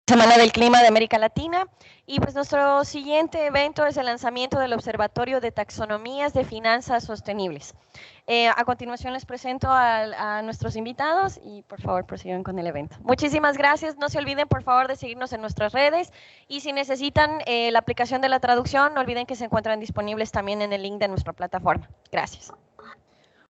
Semana del Clima de América Latina. Y pues nuestro siguiente evento es el lanzamiento del Observatorio de Taxonomías de Finanzas Sostenibles. A continuación les presento a nuestros invitados y por favor prosigan con el evento. Muchísimas gracias. No se olviden por favor de seguirnos en nuestras redes y si necesitan la aplicación de la traducción, no olviden que se encuentran disponibles también en el link de nuestra plataforma. Gracias.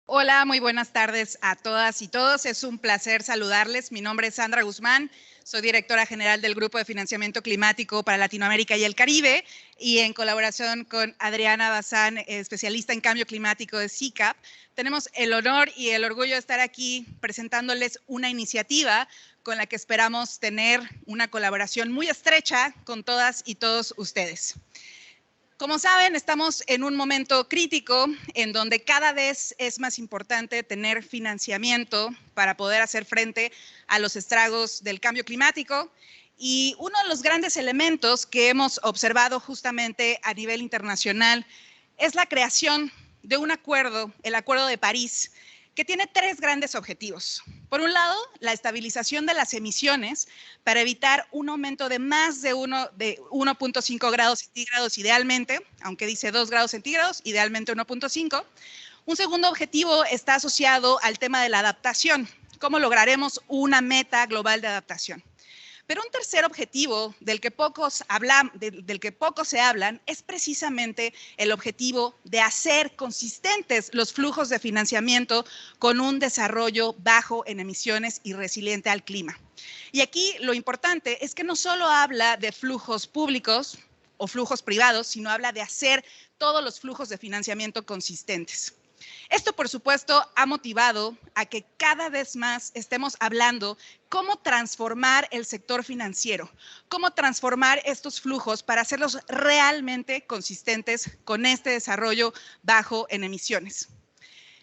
Hola, muy buenas tardes a todas y todos. Es un placer saludarles. Mi nombre es Sandra Guzmán. Soy directora general del Grupo de Financiamiento Climático para Latinoamérica y el Caribe y en colaboración con Adriana Bazán, especialista en cambio climático de SICAP, tenemos el honor y el orgullo de estar aquí presentándoles una iniciativa con la que esperamos tener una colaboración muy estrecha con todas y todos ustedes. Como saben, estamos en un momento crítico en donde cada vez es más importante tener financiamiento para poder hacer frente a los estragos del cambio climático. Y uno de los grandes elementos que hemos observado justamente a nivel internacional es la creación de un acuerdo, el Acuerdo de París, que tiene tres grandes objetivos. Por un lado, la estabilización de las emisiones para evitar un aumento de más de 1.5 grados centígrados idealmente, aunque dice 2 grados centígrados, idealmente 1.5. Un segundo objetivo está asociado al tema de la adaptación. ¿Cómo lograremos una meta global de adaptación? Pero un tercer objetivo del que poco se hablan es precisamente el objetivo de hacer consistentes los flujos de financiamiento con un desarrollo bajo en emisiones y resiliente al clima. Y aquí lo importante es que no solo habla de flujos públicos o flujos privados, sino habla de hacer todos los flujos de financiamiento consistentes. Esto, por supuesto, ha motivado a que cada vez más estemos hablando cómo transformar el sector financiero, cómo transformar estos flujos para hacerlos realmente consistentes con este desarrollo bajo en emisiones.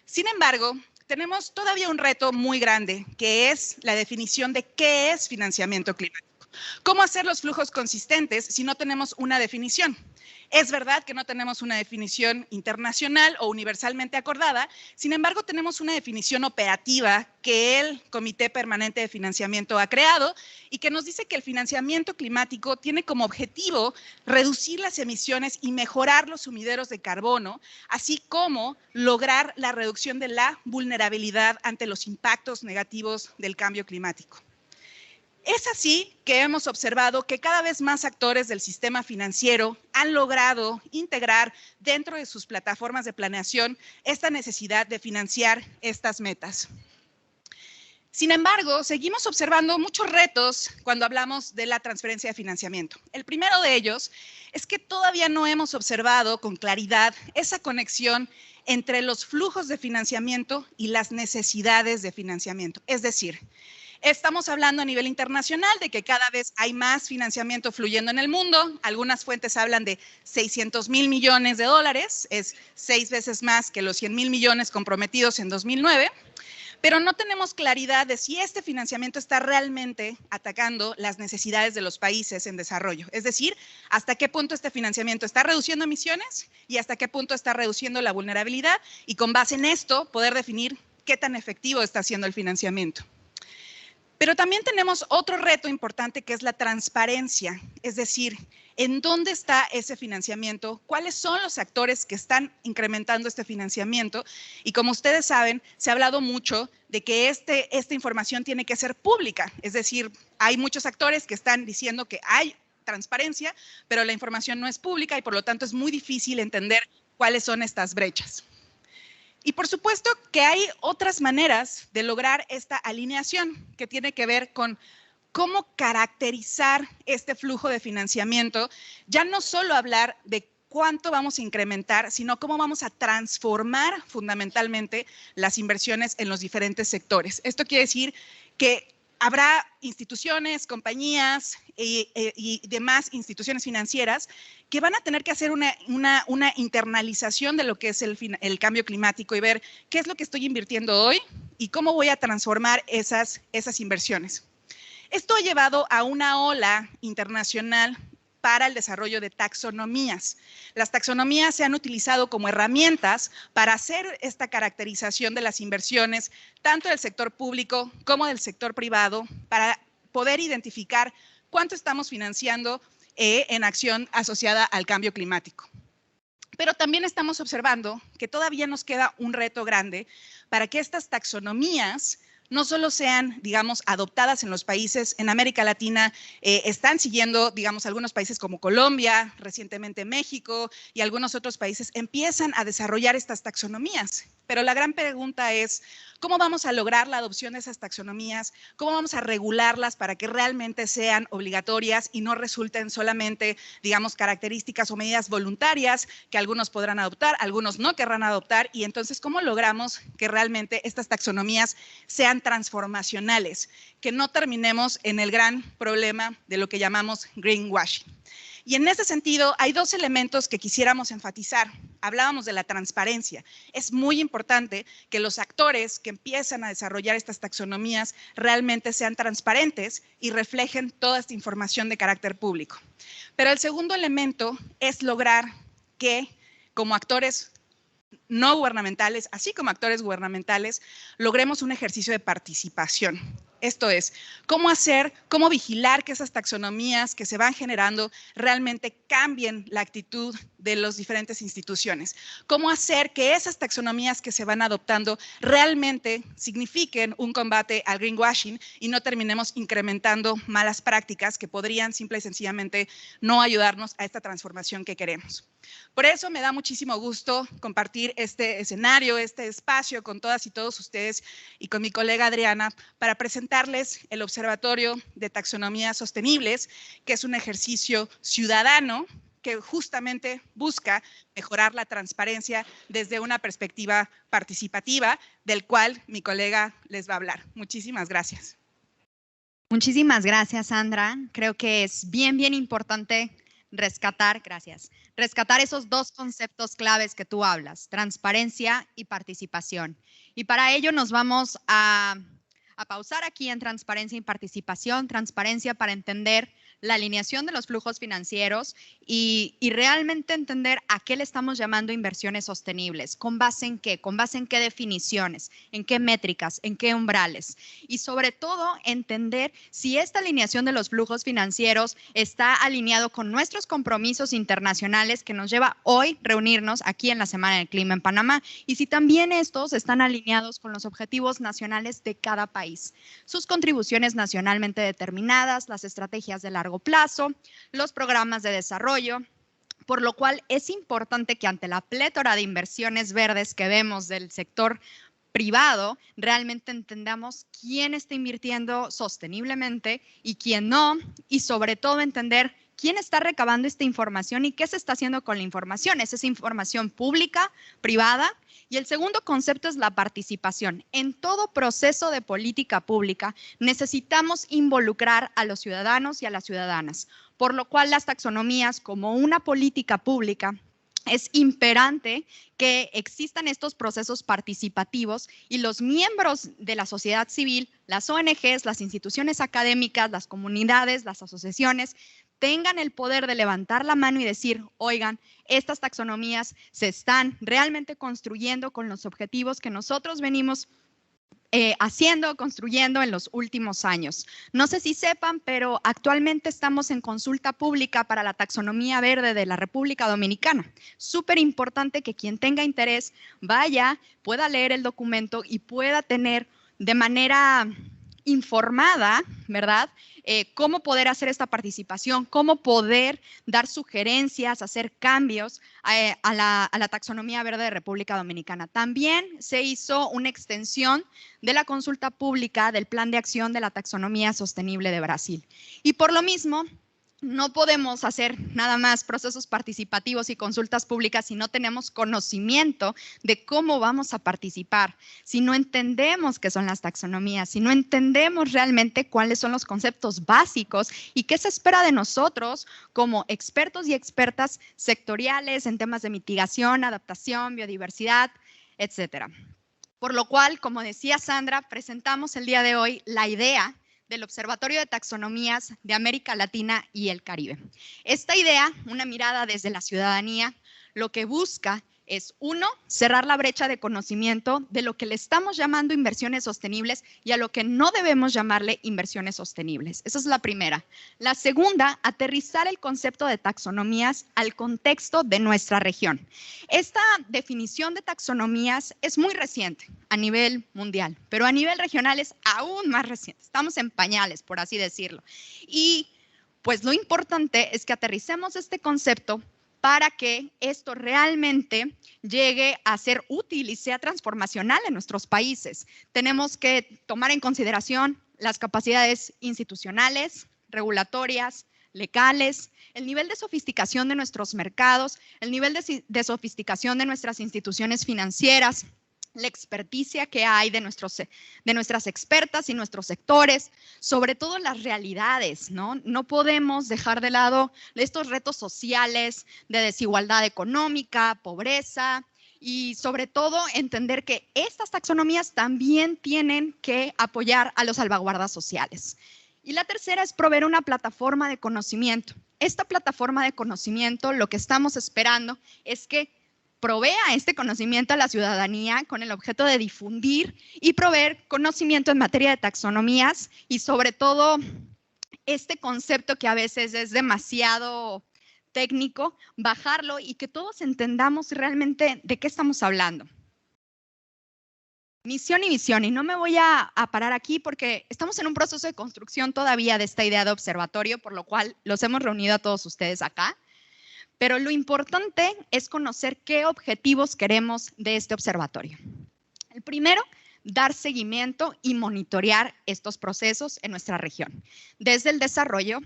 Sin embargo, tenemos todavía un reto muy grande, que es la definición de qué es financiamiento climático. ¿Cómo hacer los flujos consistentes si no tenemos una definición? Es verdad que no tenemos una definición internacional o universalmente acordada, sin embargo, tenemos una definición operativa que el Comité Permanente de Financiamiento ha creado y que nos dice que el financiamiento climático tiene como objetivo reducir las emisiones y mejorar los sumideros de carbono, así como lograr la reducción de la vulnerabilidad ante los impactos negativos del cambio climático. Es así que hemos observado que cada vez más actores del sistema financiero han logrado integrar dentro de sus plataformas de planeación esta necesidad de financiar estas metas. Sin embargo, seguimos observando muchos retos cuando hablamos de la transferencia de financiamiento. El primero de ellos es que todavía no hemos observado con claridad esa conexión entre los flujos de financiamiento y las necesidades de financiamiento. Es decir, estamos hablando a nivel internacional de que cada vez hay más financiamiento fluyendo en el mundo. Algunas fuentes hablan de 600,000 millones de dólares, es 6 veces más que los 100,000 millones comprometidos en 2009. Pero no tenemos claridad de si este financiamiento está realmente atacando las necesidades de los países en desarrollo. Es decir, hasta qué punto este financiamiento está reduciendo emisiones y hasta qué punto está reduciendo la vulnerabilidad y con base en esto poder definir qué tan efectivo está siendo el financiamiento. Pero también tenemos otro reto importante que es la transparencia, es decir, ¿en dónde está ese financiamiento? ¿Cuáles son los actores que están incrementando este financiamiento? Y como ustedes saben, se ha hablado mucho de que esta información tiene que ser pública, es decir, hay muchos actores que están diciendo que hay transparencia, pero la información no es pública y por lo tanto es muy difícil entender cuáles son estas brechas. Y por supuesto que hay otras maneras de lograr esta alineación que tiene que ver con cómo caracterizar este flujo de financiamiento, ya no solo hablar de cuánto vamos a incrementar, sino cómo vamos a transformar fundamentalmente las inversiones en los diferentes sectores. Esto quiere decir que habrá instituciones, compañías y demás instituciones financieras que van a tener que hacer una internalización de lo que es el cambio climático y ver qué es lo que estoy invirtiendo hoy y cómo voy a transformar esas inversiones. Esto ha llevado a una ola internacional para el desarrollo de taxonomías. Las taxonomías se han utilizado como herramientas para hacer esta caracterización de las inversiones, tanto del sector público como del sector privado, para poder identificar cuánto estamos financiando en acción asociada al cambio climático. Pero también estamos observando que todavía nos queda un reto grande para que estas taxonomías no solo sean, digamos, adoptadas en los países en América Latina, están siguiendo, digamos, algunos países como Colombia, recientemente México y algunos otros países empiezan a desarrollar estas taxonomías. Pero la gran pregunta es, ¿cómo vamos a lograr la adopción de esas taxonomías? ¿Cómo vamos a regularlas para que realmente sean obligatorias y no resulten solamente, digamos, características o medidas voluntarias que algunos podrán adoptar, algunos no querrán adoptar? Y entonces, ¿cómo logramos que realmente estas taxonomías sean transformacionales, que no terminemos en el gran problema de lo que llamamos greenwashing? Y en ese sentido, hay dos elementos que quisiéramos enfatizar. Hablábamos de la transparencia. Es muy importante que los actores que empiezan a desarrollar estas taxonomías realmente sean transparentes y reflejen toda esta información de carácter público. Pero el segundo elemento es lograr que, como actores no gubernamentales, así como actores gubernamentales, logremos un ejercicio de participación. Esto es, cómo vigilar que esas taxonomías que se van generando realmente cambien la actitud de las diferentes instituciones. Cómo hacer que esas taxonomías que se van adoptando realmente signifiquen un combate al greenwashing y no terminemos incrementando malas prácticas que podrían simple y sencillamente no ayudarnos a esta transformación que queremos. Por eso me da muchísimo gusto compartir este escenario, este espacio con todas y todos ustedes y con mi colega Adriana para presentarles el Observatorio de Taxonomías Sostenibles, que es un ejercicio ciudadano que justamente busca mejorar la transparencia desde una perspectiva participativa, del cual mi colega les va a hablar. Muchísimas gracias. Muchísimas gracias, Sandra. Creo que es bien importante rescatar esos dos conceptos claves que tú hablas, transparencia y participación. Y para ello nos vamos a pausar aquí en transparencia y participación, transparencia para entender la alineación de los flujos financieros y realmente entender a qué le estamos llamando inversiones sostenibles, con base en qué definiciones, en qué métricas, en qué umbrales. Y sobre todo entender si esta alineación de los flujos financieros está alineado con nuestros compromisos internacionales que nos lleva hoy reunirnos aquí en la Semana del Clima en Panamá y si también estos están alineados con los objetivos nacionales de cada país, sus contribuciones nacionalmente determinadas, las estrategias de largo plazo, los programas de desarrollo, por lo cual es importante que ante la plétora de inversiones verdes que vemos del sector privado, realmente entendamos quién está invirtiendo sosteniblemente y quién no, y sobre todo entender quién está recabando esta información y qué se está haciendo con la información. ¿Es esa información pública, privada? Y el segundo concepto es la participación. En todo proceso de política pública necesitamos involucrar a los ciudadanos y a las ciudadanas, por lo cual las taxonomías como una política pública es imperante que existan estos procesos participativos y los miembros de la sociedad civil, las ONGs, las instituciones académicas, las comunidades, las asociaciones, tengan el poder de levantar la mano y decir, oigan, estas taxonomías se están realmente construyendo con los objetivos que nosotros venimos construyendo en los últimos años. No sé si sepan, pero actualmente estamos en consulta pública para la taxonomía verde de la República Dominicana. Súper importante que quien tenga interés vaya, pueda leer el documento y pueda tener de manera informada, ¿verdad? Cómo poder hacer esta participación, cómo poder dar sugerencias, hacer cambios a la taxonomía verde de República Dominicana. También se hizo una extensión de la consulta pública del Plan de Acción de la Taxonomía Sostenible de Brasil. Y por lo mismo, no podemos hacer nada más procesos participativos y consultas públicas si no tenemos conocimiento de cómo vamos a participar, si no entendemos qué son las taxonomías, si no entendemos realmente cuáles son los conceptos básicos y qué se espera de nosotros como expertos y expertas sectoriales en temas de mitigación, adaptación, biodiversidad, etcétera. Por lo cual, como decía Sandra, presentamos el día de hoy la idea del Observatorio de Taxonomías de América Latina y el Caribe. Esta idea, una mirada desde la ciudadanía, lo que busca es, uno, cerrar la brecha de conocimiento de lo que le estamos llamando inversiones sostenibles y a lo que no debemos llamarle inversiones sostenibles. Esa es la primera. La segunda, aterrizar el concepto de taxonomías al contexto de nuestra región. Esta definición de taxonomías es muy reciente a nivel mundial, pero a nivel regional es aún más reciente. Estamos en pañales, por así decirlo. Y pues lo importante es que aterricemos este concepto para que esto realmente llegue a ser útil y sea transformacional en nuestros países. Tenemos que tomar en consideración las capacidades institucionales, regulatorias, legales, el nivel de sofisticación de nuestros mercados, el nivel de sofisticación de nuestras instituciones financieras, la experticia que hay de nuestras expertas y nuestros sectores, sobre todo las realidades, ¿no? No podemos dejar de lado estos retos sociales de desigualdad económica, pobreza y sobre todo entender que estas taxonomías también tienen que apoyar a los salvaguardas sociales. Y la tercera es proveer una plataforma de conocimiento. Esta plataforma de conocimiento, lo que estamos esperando es que provea este conocimiento a la ciudadanía con el objeto de difundir y proveer conocimiento en materia de taxonomías y sobre todo este concepto que a veces es demasiado técnico, bajarlo y que todos entendamos realmente de qué estamos hablando. Misión y visión, y no me voy a parar aquí porque estamos en un proceso de construcción todavía de esta idea de observatorio, por lo cual los hemos reunido a todos ustedes acá. Pero lo importante es conocer qué objetivos queremos de este observatorio. El primero, dar seguimiento y monitorear estos procesos en nuestra región, desde el desarrollo,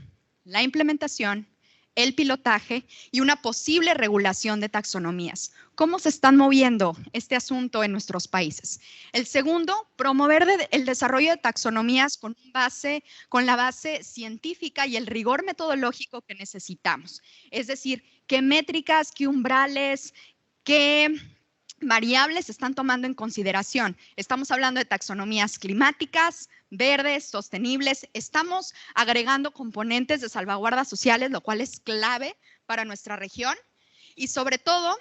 la implementación, el pilotaje y una posible regulación de taxonomías. ¿Cómo se están moviendo este asunto en nuestros países? El segundo, promover el desarrollo de taxonomías con la base científica y el rigor metodológico que necesitamos. Es decir, qué métricas, qué umbrales, qué variables se están tomando en consideración. Estamos hablando de taxonomías climáticas, verdes, sostenibles. Estamos agregando componentes de salvaguardas sociales, lo cual es clave para nuestra región. Y sobre todo,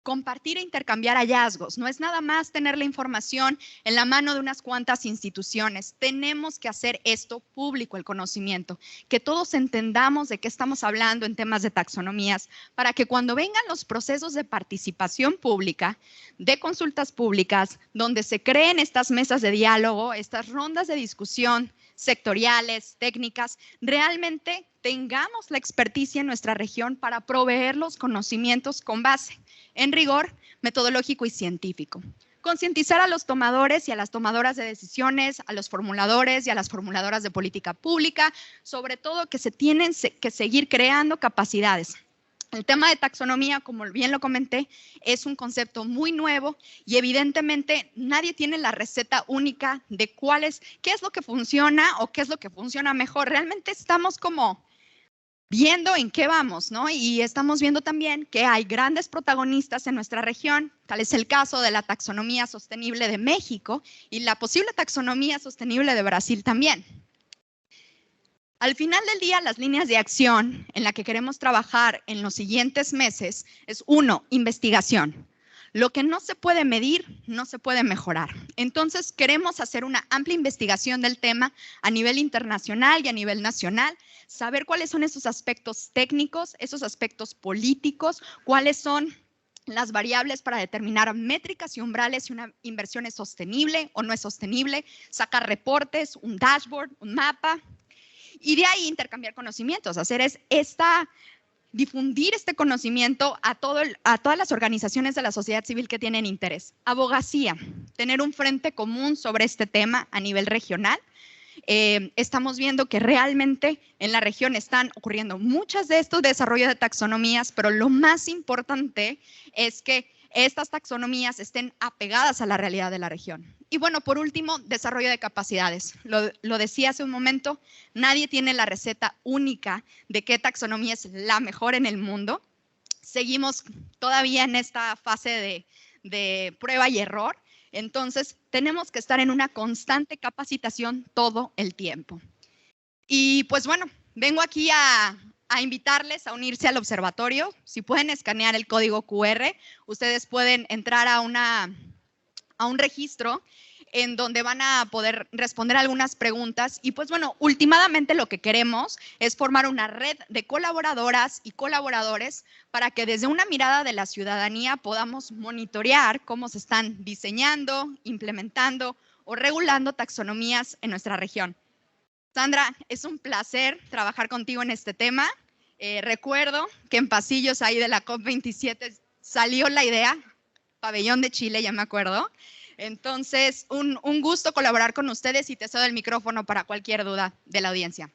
compartir e intercambiar hallazgos. No es nada más tener la información en la mano de unas cuantas instituciones. Tenemos que hacer esto público, el conocimiento, que todos entendamos de qué estamos hablando en temas de taxonomías, para que cuando vengan los procesos de participación pública, de consultas públicas, donde se creen estas mesas de diálogo, estas rondas de discusión sectoriales, técnicas, realmente tengamos la experticia en nuestra región para proveer los conocimientos con base en rigor metodológico y científico. Concientizar a los tomadores y a las tomadoras de decisiones, a los formuladores y a las formuladoras de política pública, sobre todo que se tienen que seguir creando capacidades. El tema de taxonomía, como bien lo comenté, es un concepto muy nuevo y evidentemente nadie tiene la receta única de qué es lo que funciona o qué es lo que funciona mejor. Realmente estamos como viendo en qué vamos, ¿no? Y estamos viendo también que hay grandes protagonistas en nuestra región, tal es el caso de la taxonomía sostenible de México y la posible taxonomía sostenible de Brasil también. Al final del día, las líneas de acción en la que queremos trabajar en los siguientes meses es, 1, investigación. Lo que no se puede medir, no se puede mejorar. Entonces, queremos hacer una amplia investigación del tema a nivel internacional y a nivel nacional, saber cuáles son esos aspectos técnicos, esos aspectos políticos, cuáles son las variables para determinar métricas y umbrales si una inversión es sostenible o no es sostenible, sacar reportes, un dashboard, un mapa, y de ahí intercambiar conocimientos, difundir este conocimiento a todas las organizaciones de la sociedad civil que tienen interés. Abogacía, tener un frente común sobre este tema a nivel regional. Estamos viendo que realmente en la región están ocurriendo muchas de estos desarrollos de taxonomías, pero lo más importante es que estas taxonomías estén apegadas a la realidad de la región. Y bueno, por último, desarrollo de capacidades. Lo decía hace un momento, nadie tiene la receta única de qué taxonomía es la mejor en el mundo. Seguimos todavía en esta fase de prueba y error. Entonces, tenemos que estar en una constante capacitación todo el tiempo. Y pues bueno, vengo aquí a a invitarles a unirse al observatorio. Si pueden escanear el código QR, ustedes pueden entrar a un registro en donde van a poder responder algunas preguntas. Y pues bueno, últimamente lo que queremos es formar una red de colaboradoras y colaboradores para que desde una mirada de la ciudadanía podamos monitorear cómo se están diseñando, implementando o regulando taxonomías en nuestra región. Sandra, es un placer trabajar contigo en este tema. Recuerdo que en pasillos ahí de la COP27 salió la idea, Pabellón de Chile, ya me acuerdo. Entonces, un gusto colaborar con ustedes y te cedo el micrófono para cualquier duda de la audiencia.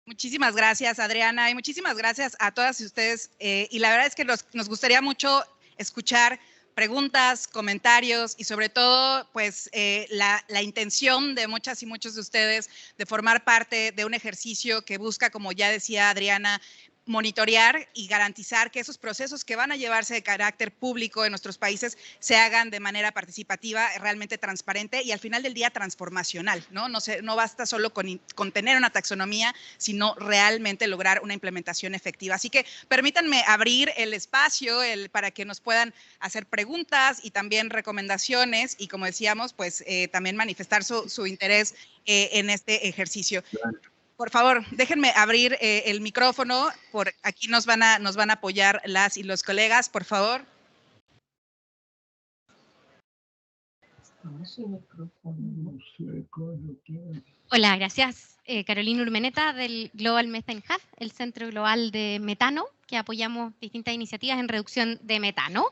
Muchísimas gracias, Adriana, y muchísimas gracias a todas ustedes. Y la verdad es que nos gustaría mucho escuchar preguntas, comentarios y sobre todo, pues, la intención de muchas y muchos de ustedes de formar parte de un ejercicio que busca, como ya decía Adriana, monitorear y garantizar que esos procesos que van a llevarse de carácter público en nuestros países se hagan de manera participativa, realmente transparente y al final del día transformacional, ¿no? No basta solo con tener una taxonomía, sino realmente lograr una implementación efectiva. Así que permítanme abrir el espacio para que nos puedan hacer preguntas y también recomendaciones y, como decíamos, pues también manifestar su interés en este ejercicio. Por favor, déjenme abrir el micrófono. Por aquí nos van a apoyar las y los colegas, por favor. Hola, gracias. Carolina Urmeneta del Global Methane Hub, el Centro Global de Metano, que apoyamos distintas iniciativas en reducción de metano.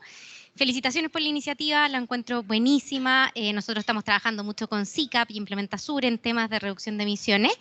Felicitaciones por la iniciativa, la encuentro buenísima. Nosotros estamos trabajando mucho con SICAP y Implementa Sur en temas de reducción de emisiones.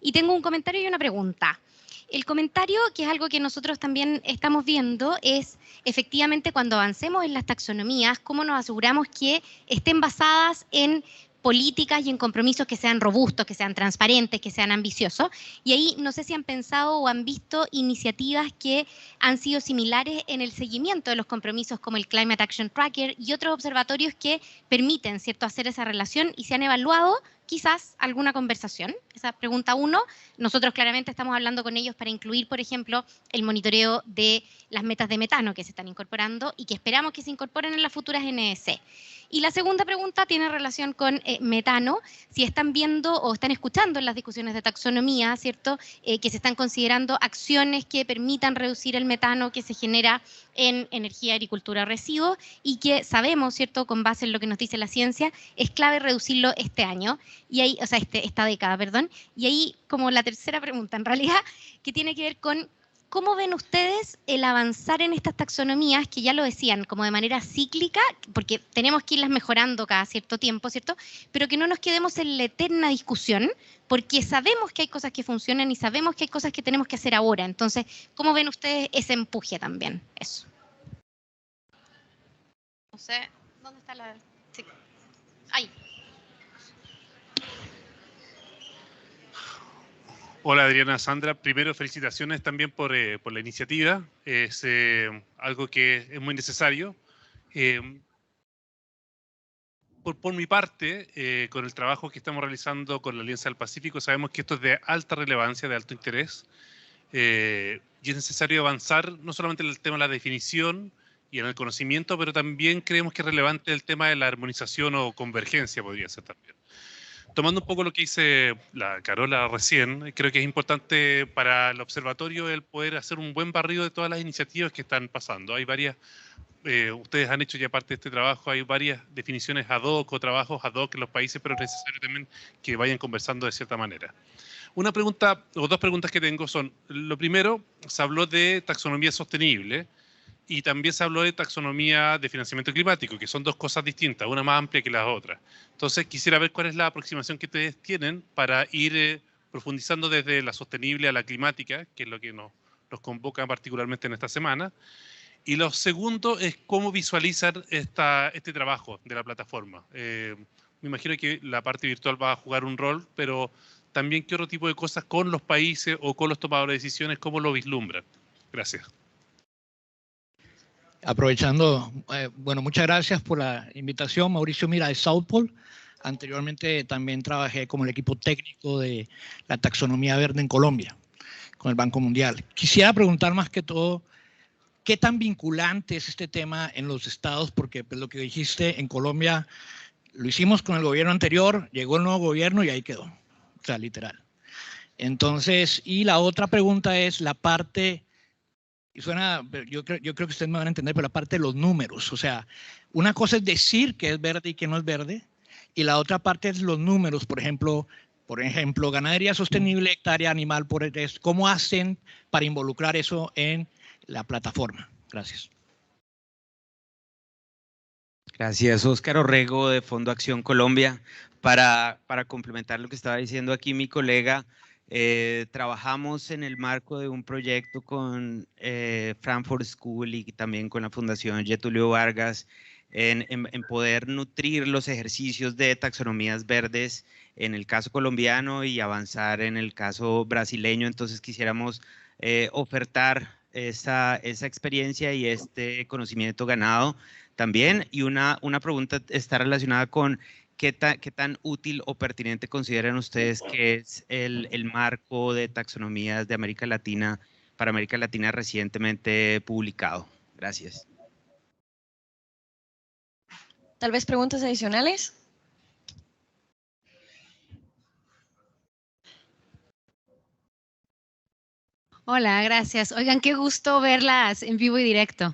Y tengo un comentario y una pregunta. El comentario, que es algo que nosotros también estamos viendo, es efectivamente cuando avancemos en las taxonomías, cómo nos aseguramos que estén basadas en políticas y en compromisos que sean robustos, que sean transparentes, que sean ambiciosos. Y ahí no sé si han pensado o han visto iniciativas que han sido similares en el seguimiento de los compromisos como el Climate Action Tracker y otros observatorios que permiten, ¿cierto?, hacer esa relación y se han evaluado quizás alguna conversación. Esa pregunta 1, nosotros claramente estamos hablando con ellos para incluir, por ejemplo, el monitoreo de las metas de metano que se están incorporando y que esperamos que se incorporen en las futuras NDC. Y la segunda pregunta tiene relación con metano, si están viendo o están escuchando en las discusiones de taxonomía, ¿cierto?, que se están considerando acciones que permitan reducir el metano que se genera en energía, agricultura, residuos, y que sabemos, ¿cierto?, con base en lo que nos dice la ciencia, es clave reducirlo este año, y ahí, o sea, esta década, perdón, y ahí como la tercera pregunta, en realidad, que tiene que ver con ¿cómo ven ustedes el avanzar en estas taxonomías que ya lo decían, como de manera cíclica, porque tenemos que irlas mejorando cada cierto tiempo, ¿cierto? Pero que no nos quedemos en la eterna discusión, porque sabemos que hay cosas que funcionan y sabemos que hay cosas que tenemos que hacer ahora. Entonces, ¿cómo ven ustedes ese empuje también? Eso. No sé, ¿dónde está la...? Sí. Ahí. Hola Adriana, Sandra. Primero, felicitaciones también por la iniciativa. Es algo que es muy necesario. Por mi parte, con el trabajo que estamos realizando con la Alianza del Pacífico, sabemos que esto es de alta relevancia, de alto interés. Y es necesario avanzar no solamente en el tema de la definición y en el conocimiento, pero también creemos que es relevante el tema de la armonización o convergencia, podría ser también. Tomando un poco lo que dice la Carola recién, creo que es importante para el observatorio el poder hacer un buen barrido de todas las iniciativas que están pasando. Hay varias, ustedes han hecho ya parte de este trabajo, hay varias definiciones ad hoc o trabajos ad hoc en los países, pero es necesario también que vayan conversando de cierta manera. Una pregunta, o dos preguntas que tengo son, lo primero, se habló de taxonomía sostenible, y también se habló de taxonomía de financiamiento climático, que son dos cosas distintas, una más amplia que las otras. Entonces, quisiera ver cuál es la aproximación que ustedes tienen para ir profundizando desde la sostenible a la climática, que es lo que nos convoca particularmente en esta semana. Y lo segundo es cómo visualizar este trabajo de la plataforma. Me imagino que la parte virtual va a jugar un rol, pero también qué otro tipo de cosas con los países o con los tomadores de decisiones, cómo lo vislumbran. Gracias. Aprovechando, bueno, muchas gracias por la invitación. Mauricio Mira de South Pole. Anteriormente también trabajé como el equipo técnico de la taxonomía verde en Colombia. con el Banco Mundial. Quisiera preguntar más que todo, ¿qué tan vinculante es este tema en los estados? Porque pues, lo que dijiste en Colombia, lo hicimos con el gobierno anterior, llegó el nuevo gobierno y ahí quedó, o sea, literal. Entonces, y la otra pregunta es la parte, y suena, yo creo que ustedes me van a entender, pero la parte de los números, o sea, una cosa es decir que es verde y que no es verde, y la otra parte es los números, por ejemplo, ganadería sostenible, hectárea animal, ¿cómo hacen para involucrar eso en la plataforma? Gracias. Gracias, Óscar Orrego de Fondo Acción Colombia. Para complementar lo que estaba diciendo aquí mi colega, trabajamos en el marco de un proyecto con Frankfurt School y también con la Fundación Getulio Vargas en poder nutrir los ejercicios de taxonomías verdes en el caso colombiano y avanzar en el caso brasileño. Entonces quisiéramos ofertar esa experiencia y este conocimiento ganado también. Y una pregunta está relacionada con ¿qué tan útil o pertinente consideran ustedes que es el marco de taxonomías de América Latina para América Latina recientemente publicado? Gracias. Tal vez preguntas adicionales. Hola, gracias. Oigan, qué gusto verlas en vivo y directo.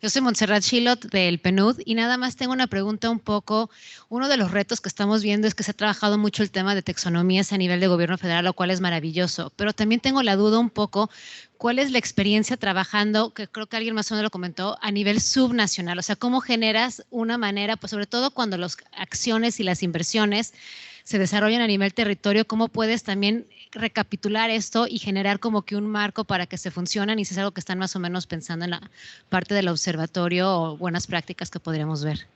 Yo soy Montserrat Chilot del PNUD y nada más tengo una pregunta un poco. Uno de los retos que estamos viendo es que se ha trabajado mucho el tema de taxonomías a nivel de gobierno federal, lo cual es maravilloso, pero también tengo la duda un poco, ¿cuál es la experiencia trabajando, que creo que alguien más o menos lo comentó, a nivel subnacional? O sea, ¿cómo generas una manera, pues sobre todo cuando las acciones y las inversiones se desarrollan a nivel territorio, cómo puedes también recapitular esto y generar como que un marco para que se funcionen y si es algo que están más o menos pensando en la parte del observatorio o buenas prácticas que podríamos ver?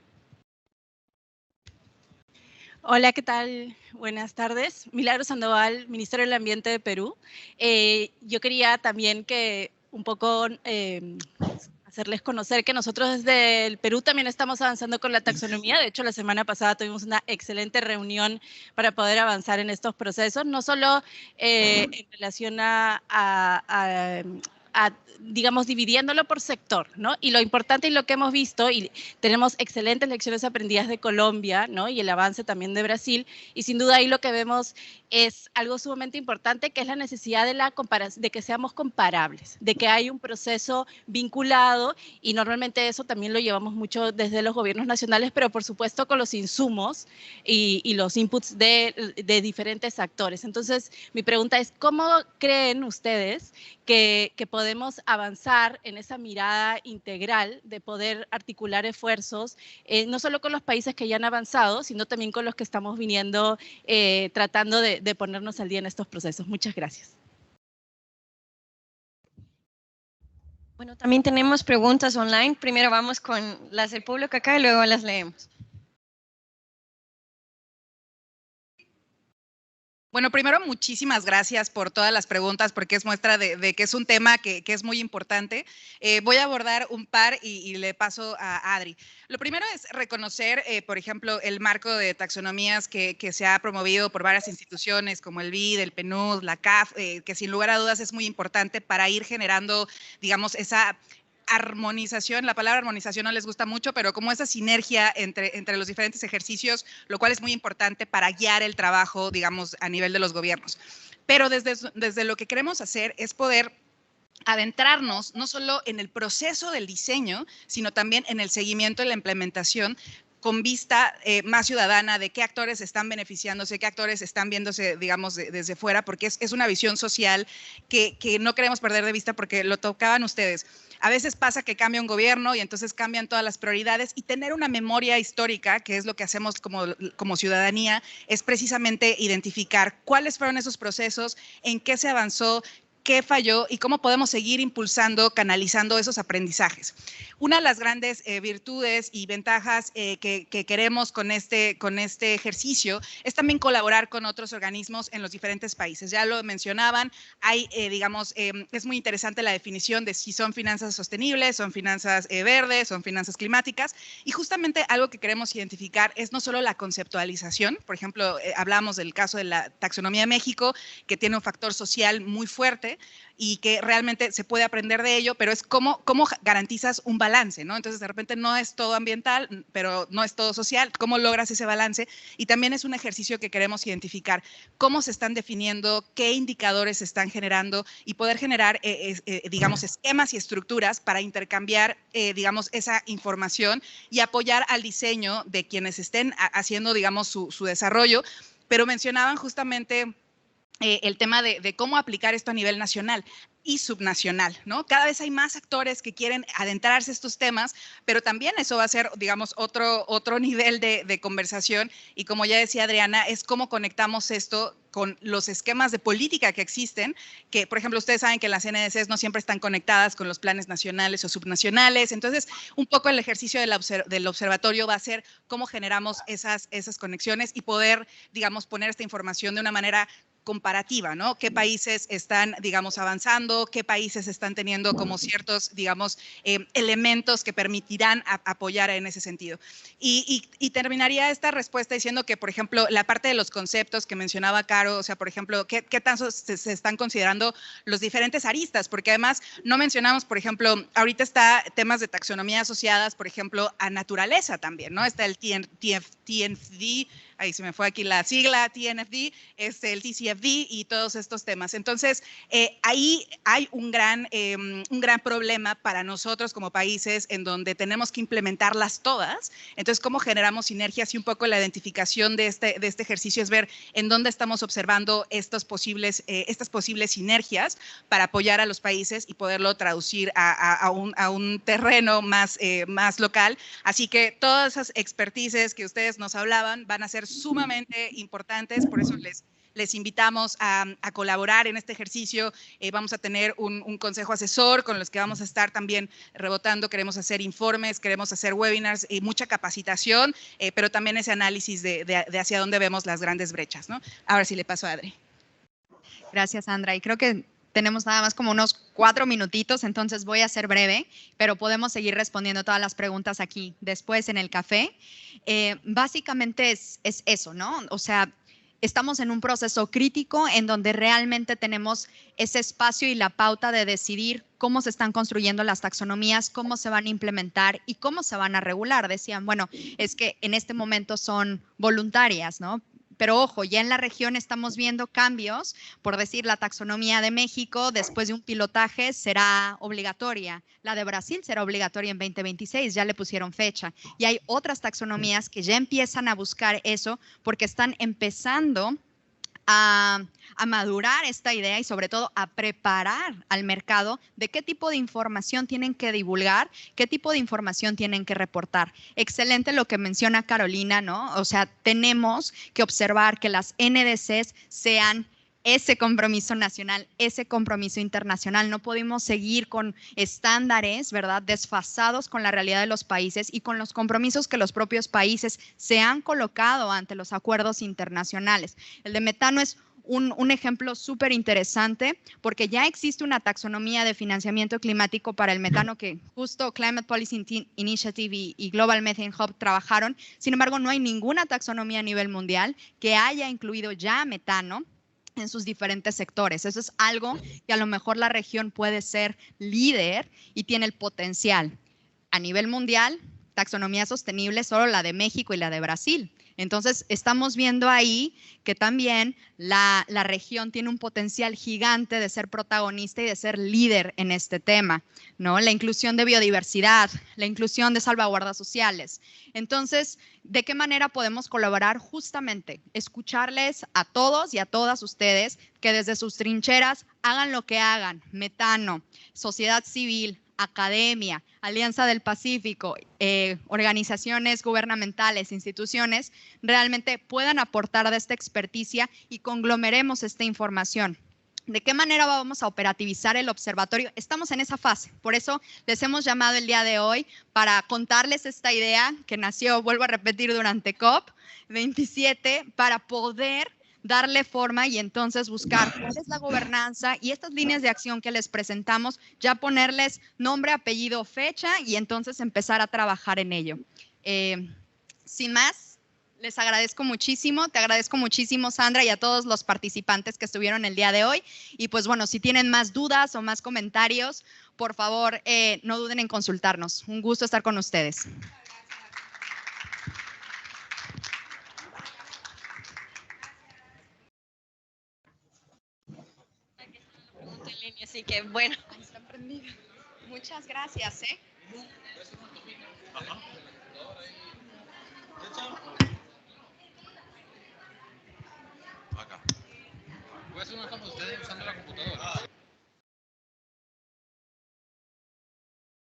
Hola, ¿qué tal? Buenas tardes. Milagros Sandoval, Ministerio del Ambiente de Perú. Yo quería también que un poco hacerles conocer que nosotros desde el Perú también estamos avanzando con la taxonomía. De hecho, la semana pasada tuvimos una excelente reunión para poder avanzar en estos procesos, no solo en relación digamos, dividiéndolo por sector, ¿no? Y lo importante y lo que hemos visto, y tenemos excelentes lecciones aprendidas de Colombia, ¿no? Y el avance también de Brasil, y sin duda ahí lo que vemos es algo sumamente importante, que es la necesidad de que seamos comparables, de que hay un proceso vinculado, y normalmente eso también lo llevamos mucho desde los gobiernos nacionales, pero por supuesto con los insumos y los inputs de diferentes actores. Entonces, mi pregunta es, ¿cómo creen ustedes que podemos avanzar en esa mirada integral de poder articular esfuerzos, no solo con los países que ya han avanzado, sino también con los que estamos viniendo tratando de ponernos al día en estos procesos? Muchas gracias. Bueno, también tenemos preguntas online. Primero vamos con las del público acá y luego las leemos. Bueno, primero, muchísimas gracias por todas las preguntas, porque es muestra de que es un tema que es muy importante. Voy a abordar un par y le paso a Adri. Lo primero es reconocer, por ejemplo, el marco de taxonomías que se ha promovido por varias instituciones como el BID, el PNUD, la CAF, que sin lugar a dudas es muy importante para ir generando, digamos, esa armonización. La palabra armonización no les gusta mucho, pero como esa sinergia entre los diferentes ejercicios, lo cual es muy importante para guiar el trabajo, digamos, a nivel de los gobiernos. Pero desde lo que queremos hacer es poder adentrarnos no solo en el proceso del diseño, sino también en el seguimiento y la implementación con vista más ciudadana de qué actores están beneficiándose, qué actores están viéndose, digamos, desde fuera, porque es una visión social que no queremos perder de vista, porque lo tocaban ustedes. A veces pasa que cambia un gobierno y entonces cambian todas las prioridades, y tener una memoria histórica, que es lo que hacemos como ciudadanía, es precisamente identificar cuáles fueron esos procesos, en qué se avanzó, qué falló y cómo podemos seguir impulsando, canalizando esos aprendizajes. Una de las grandes virtudes y ventajas que queremos con este ejercicio es también colaborar con otros organismos en los diferentes países. Ya lo mencionaban, hay, es muy interesante la definición de si son finanzas sostenibles, son finanzas verdes, son finanzas climáticas, y justamente algo que queremos identificar es no solo la conceptualización. Por ejemplo, hablamos del caso de la taxonomía de México, que tiene un factor social muy fuerte y que realmente se puede aprender de ello, pero es cómo garantizas un balance, ¿no? Entonces, de repente no es todo ambiental, pero no es todo social. ¿Cómo logras ese balance? Y también es un ejercicio que queremos identificar cómo se están definiendo, qué indicadores se están generando y poder generar, esquemas y estructuras para intercambiar, esa información y apoyar al diseño de quienes estén haciendo, su desarrollo. Pero mencionaban justamente el tema de cómo aplicar esto a nivel nacional y subnacional, ¿no? Cada vez hay más actores que quieren adentrarse a estos temas, pero también eso va a ser, otro nivel de conversación. Y como ya decía Adriana, es cómo conectamos esto con los esquemas de política que existen, que, por ejemplo, ustedes saben que las NDCs no siempre están conectadas con los planes nacionales o subnacionales. Entonces, un poco el ejercicio del observatorio va a ser cómo generamos esas conexiones y poder, poner esta información de una manera comparativa, ¿no? ¿Qué países están, avanzando? ¿Qué países están teniendo como ciertos, elementos que permitirán apoyar en ese sentido? Y terminaría esta respuesta diciendo que, por ejemplo, la parte de los conceptos que mencionaba Caro, o sea, por ejemplo, ¿qué tanto se están considerando los diferentes aristas? Porque además no mencionamos, por ejemplo, ahorita está temas de taxonomía asociadas, por ejemplo, a naturaleza también, ¿no? Está el TNFD, ahí se me fue aquí la sigla, TNFD, el TCFD y todos estos temas. Entonces, ahí hay un gran problema para nosotros como países en donde tenemos que implementarlas todas. Entonces, ¿cómo generamos sinergias? Y un poco la identificación de este ejercicio es ver en dónde estamos observando estas posibles sinergias para apoyar a los países y poderlo traducir a un terreno más local. Así que todas esas expertices que ustedes nos hablaban van a ser sumamente importantes, por eso les invitamos a colaborar en este ejercicio. Vamos a tener un consejo asesor con los que vamos a estar también rebotando. Queremos hacer informes, queremos hacer webinars y mucha capacitación, pero también ese análisis de hacia dónde vemos las grandes brechas, ¿no? Ahora sí le paso a Adri. Gracias, Sandra. Y creo que tenemos nada más como unos 4 minutitos, entonces voy a ser breve, pero podemos seguir respondiendo todas las preguntas aquí después en el café. Básicamente es eso, ¿no? O sea, estamos en un proceso crítico en donde realmente tenemos ese espacio y la pauta de decidir cómo se están construyendo las taxonomías, cómo se van a implementar y cómo se van a regular. Decían, bueno, es que en este momento son voluntarias, ¿no? Pero ojo, ya en la región estamos viendo cambios, por decir, la taxonomía de México, después de un pilotaje, será obligatoria. La de Brasil será obligatoria en 2026, ya le pusieron fecha. Y hay otras taxonomías que ya empiezan a buscar eso porque están empezando a madurar esta idea y sobre todo a preparar al mercado de qué tipo de información tienen que divulgar, qué tipo de información tienen que reportar. Excelente lo que menciona Carolina, ¿no? O sea, tenemos que observar que las NDCs sean ese compromiso nacional, ese compromiso internacional. No podemos seguir con estándares, ¿verdad?, desfasados con la realidad de los países y con los compromisos que los propios países se han colocado ante los acuerdos internacionales. El de metano es un ejemplo súper interesante porque ya existe una taxonomía de financiamiento climático para el metano que justo Climate Policy Initiative y Global Methane Hub trabajaron. Sin embargo, no hay ninguna taxonomía a nivel mundial que haya incluido ya metano en sus diferentes sectores. Eso es algo que a lo mejor la región puede ser líder y tiene el potencial. A nivel mundial, taxonomía sostenible, solo la de México y la de Brasil. Entonces, estamos viendo ahí que también la región tiene un potencial gigante de ser protagonista y de ser líder en este tema, ¿no? La inclusión de biodiversidad, la inclusión de salvaguardas sociales. Entonces, ¿de qué manera podemos colaborar? Justamente, escucharles a todos y a todas ustedes que desde sus trincheras hagan lo que hagan, metano, sociedad civil, academia, Alianza del Pacífico, organizaciones gubernamentales, instituciones, realmente puedan aportar de esta experticia y conglomeremos esta información. ¿De qué manera vamos a operativizar el observatorio? Estamos en esa fase, por eso les hemos llamado el día de hoy para contarles esta idea que nació, vuelvo a repetir, durante COP27, para poder darle forma y entonces buscar cuál es la gobernanza y estas líneas de acción que les presentamos, ya ponerles nombre, apellido, fecha y entonces empezar a trabajar en ello. Sin más, les agradezco muchísimo, te agradezco muchísimo, Sandra, y a todos los participantes que estuvieron el día de hoy. Y pues bueno, si tienen más dudas o más comentarios, por favor, no duden en consultarnos. Un gusto estar con ustedes. Así que bueno. Ahí está prendido. Muchas gracias, ¿eh? Acá. Pues no estamos ustedes usando la computadora.